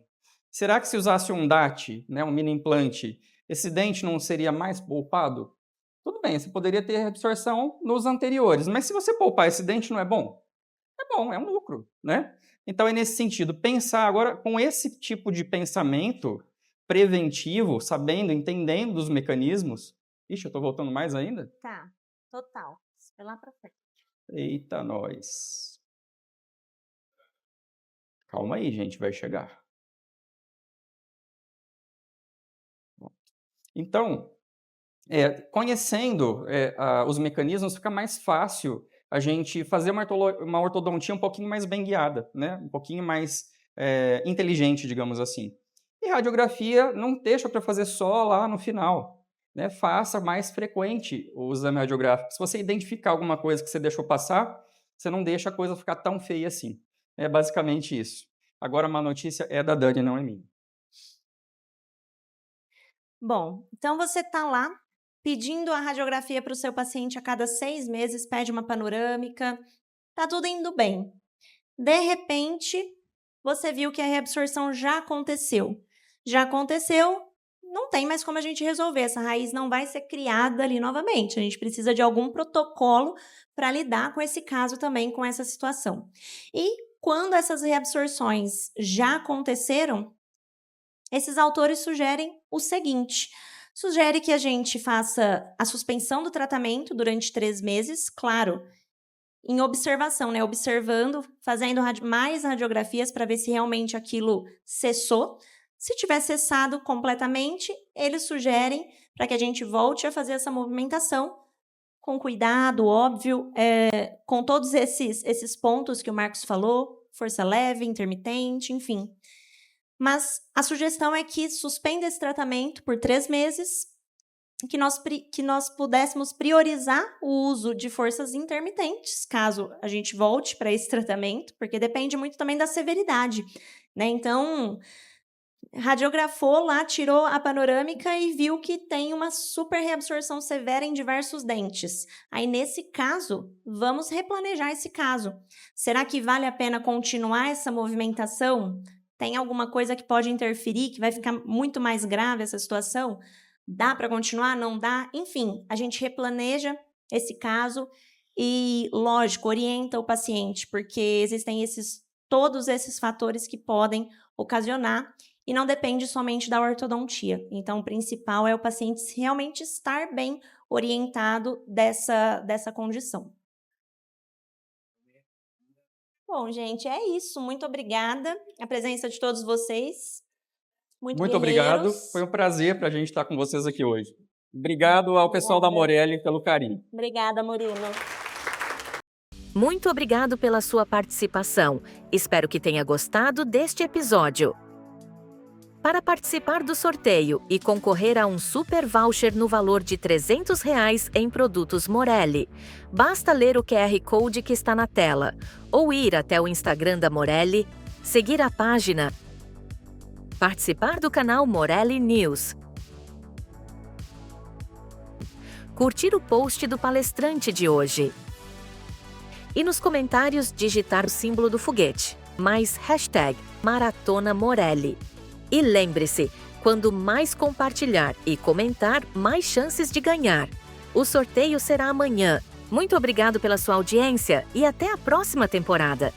Será que se usasse um DAT, né, um mini implante, esse dente não seria mais poupado? Tudo bem, você poderia ter reabsorção nos anteriores, mas se você poupar esse dente não é bom? É bom, é um lucro, né? Então é nesse sentido, pensar agora com esse tipo de pensamento preventivo, sabendo, entendendo dos mecanismos. Ixi, eu estou voltando mais ainda? Tá, total. Vai lá para frente. Eita, nós. Calma aí, gente, vai chegar. Então, conhecendo os mecanismos, fica mais fácil a gente fazer uma ortodontia um pouquinho mais bem guiada, né? Um pouquinho mais inteligente, digamos assim. E radiografia não deixa para fazer só lá no final, né? Faça mais frequente o exame radiográfico. Se você identificar alguma coisa que você deixou passar, você não deixa a coisa ficar tão feia assim. É basicamente isso. Agora, uma notícia é da Dani, não é minha. Bom, então você está lá pedindo a radiografia para o seu paciente a cada 6 meses, pede uma panorâmica, tá tudo indo bem. De repente, você viu que a reabsorção já aconteceu. Já aconteceu, não tem mais como a gente resolver, essa raiz não vai ser criada ali novamente. A gente precisa de algum protocolo para lidar com esse caso também, com essa situação. E quando essas reabsorções já aconteceram, esses autores sugerem o seguinte: sugere que a gente faça a suspensão do tratamento durante 3 meses, claro, em observação, né? Observando, fazendo mais radiografias para ver se realmente aquilo cessou. Se tiver cessado completamente, eles sugerem para que a gente volte a fazer essa movimentação com cuidado, óbvio, com todos esses pontos que o Marcos falou, força leve, intermitente, enfim. Mas a sugestão é que suspenda esse tratamento por 3 meses, que nós pudéssemos priorizar o uso de forças intermitentes, caso a gente volte para esse tratamento, porque depende muito também da severidade, né? Então, radiografou lá, tirou a panorâmica e viu que tem uma super reabsorção severa em diversos dentes. Aí, nesse caso, vamos replanejar esse caso. Será que vale a pena continuar essa movimentação? Tem alguma coisa que pode interferir, que vai ficar muito mais grave essa situação? Dá para continuar? Não dá? Enfim, a gente replaneja esse caso e, lógico, orienta o paciente, porque existem todos esses fatores que podem ocasionar e não depende somente da ortodontia. Então, o principal é o paciente realmente estar bem orientado dessa condição. Bom, gente, é isso. Muito obrigada a presença de todos vocês. Muito obrigado. Foi um prazer para a gente estar com vocês aqui hoje. Obrigado ao pessoal da Morelli pelo carinho. Obrigada, Murilo. Muito obrigado pela sua participação. Espero que tenha gostado deste episódio. Para participar do sorteio e concorrer a um super voucher no valor de R$ 300 em produtos Morelli, basta ler o QR Code que está na tela ou ir até o Instagram da Morelli, seguir a página, participar do canal Morelli News, curtir o post do palestrante de hoje e nos comentários digitar o símbolo do foguete, mais hashtag Maratona Morelli. E lembre-se, quando mais compartilhar e comentar, mais chances de ganhar. O sorteio será amanhã. Muito obrigado pela sua audiência e até a próxima temporada.